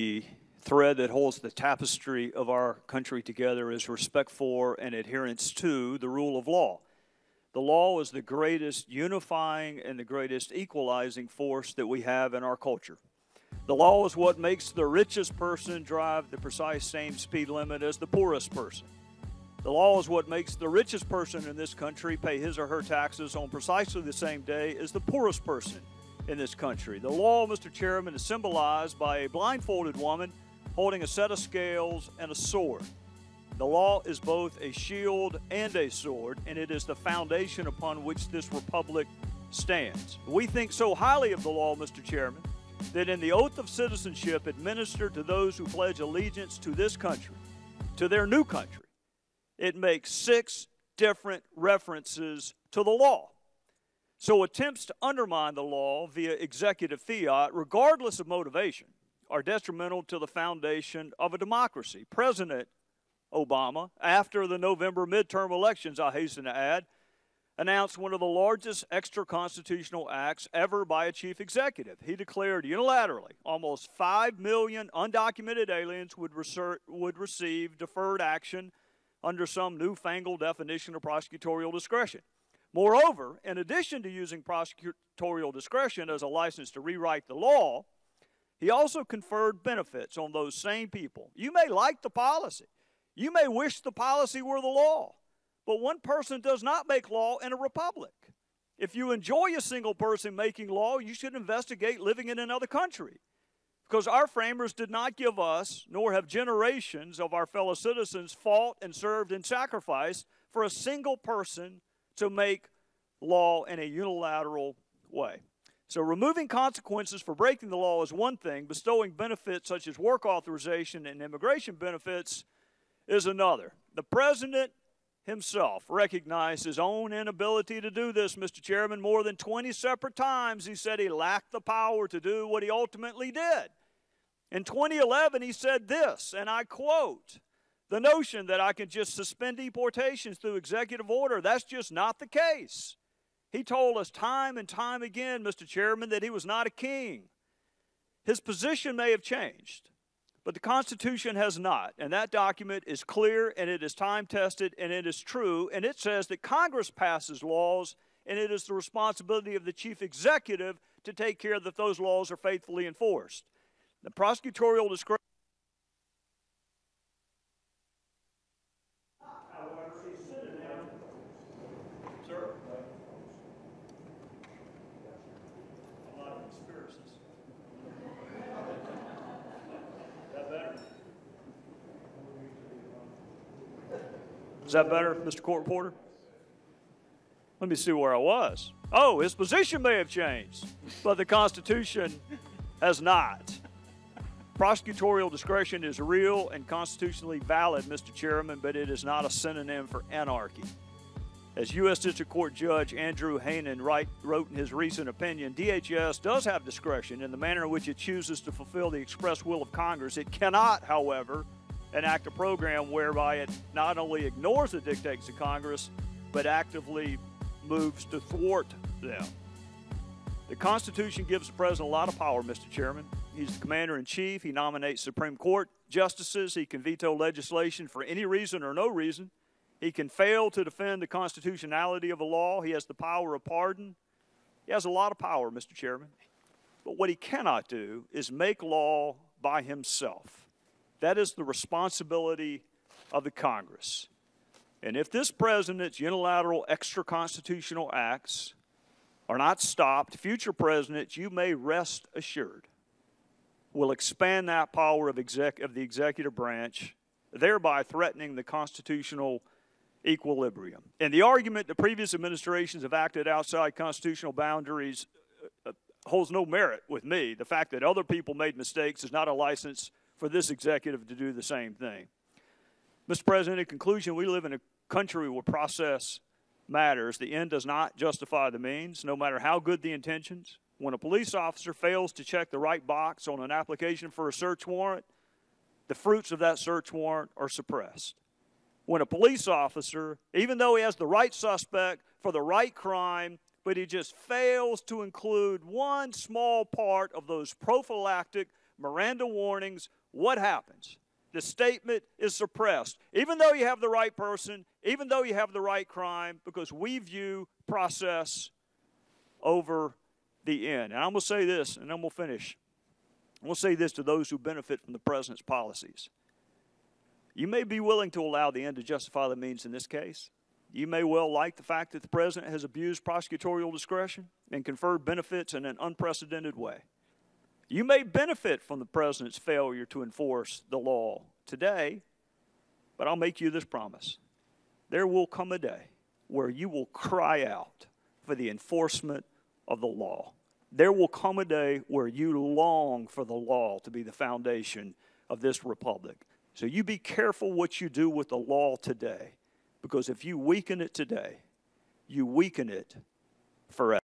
The thread that holds the tapestry of our country together is respect for and adherence to the rule of law. The law is the greatest unifying and the greatest equalizing force that we have in our culture. The law is what makes the richest person drive the precise same speed limit as the poorest person. The law is what makes the richest person in this country pay his or her taxes on precisely the same day as the poorest person in this country. The law, Mr. Chairman, is symbolized by a blindfolded woman holding a set of scales and a sword. The law is both a shield and a sword, and it is the foundation upon which this republic stands. We think so highly of the law, Mr. Chairman, that in the oath of citizenship administered to those who pledge allegiance to this country, to their new country, it makes 6 different references to the law. So attempts to undermine the law via executive fiat, regardless of motivation, are detrimental to the foundation of a democracy. President Obama, after the November midterm elections, I hasten to add, announced one of the largest extra-constitutional acts ever by a chief executive. He declared unilaterally almost 5 million undocumented aliens would receive deferred action under some newfangled definition of prosecutorial discretion. Moreover, in addition to using prosecutorial discretion as a license to rewrite the law, he also conferred benefits on those same people. You may like the policy. You may wish the policy were the law. But one person does not make law in a republic. If you enjoy a single person making law, you should investigate living in another country. Because our framers did not give us, nor have generations of our fellow citizens fought and served and sacrificed for a single person to make law in a unilateral way. So removing consequences for breaking the law is one thing. Bestowing benefits such as work authorization and immigration benefits is another. The president himself recognized his own inability to do this, Mr. Chairman. More than 20 separate times he said he lacked the power to do what he ultimately did. In 2011, he said this, and I quote, "The notion that I can just suspend deportations through executive order, that's just not the case." He told us time and time again, Mr. Chairman, that he was not a king. His position may have changed, but the Constitution has not, and that document is clear, and it is time-tested, and it is true, and it says that Congress passes laws, and it is the responsibility of the chief executive to take care that those laws are faithfully enforced. The prosecutorial discretion. However, a synonym, sir, a lot of conspiracies. Is that better? Is that better, Mr. Court Reporter? Let me see where I was. Oh, his position may have changed, but the Constitution has not. Prosecutorial discretion is real and constitutionally valid, Mr. Chairman, but it is not a synonym for anarchy. As U.S. District Court Judge Andrew Hanen wrote in his recent opinion, DHS does have discretion in the manner in which it chooses to fulfill the express will of Congress. It cannot, however, enact a program whereby it not only ignores the dictates of Congress, but actively moves to thwart them. The Constitution gives the President a lot of power, Mr. Chairman. He's the Commander-in-Chief. He nominates Supreme Court justices. He can veto legislation for any reason or no reason. He can fail to defend the constitutionality of a law. He has the power of pardon. He has a lot of power, Mr. Chairman. But what he cannot do is make law by himself. That is the responsibility of the Congress. And if this president's unilateral extra-constitutional acts are not stopped, future presidents, you may rest assured, will expand that power of the executive branch, thereby threatening the constitutional equilibrium. And the argument that previous administrations have acted outside constitutional boundaries holds no merit with me. The fact that other people made mistakes is not a license for this executive to do the same thing. Mr. President, in conclusion, we live in a country where process matters. The end does not justify the means, no matter how good the intentions. When a police officer fails to check the right box on an application for a search warrant, the fruits of that search warrant are suppressed. When a police officer, even though he has the right suspect for the right crime, but he just fails to include one small part of those prophylactic Miranda warnings, what happens? The statement is suppressed, even though you have the right person, even though you have the right crime, because we view process over the end. And I'm going to say this, and then we'll finish. I'm going to say this to those who benefit from the president's policies. You may be willing to allow the end to justify the means in this case. You may well like the fact that the president has abused prosecutorial discretion and conferred benefits in an unprecedented way. You may benefit from the president's failure to enforce the law today, but I'll make you this promise. There will come a day where you will cry out for the enforcement of the law. There will come a day where you long for the law to be the foundation of this republic. So you be careful what you do with the law today, because if you weaken it today, you weaken it forever.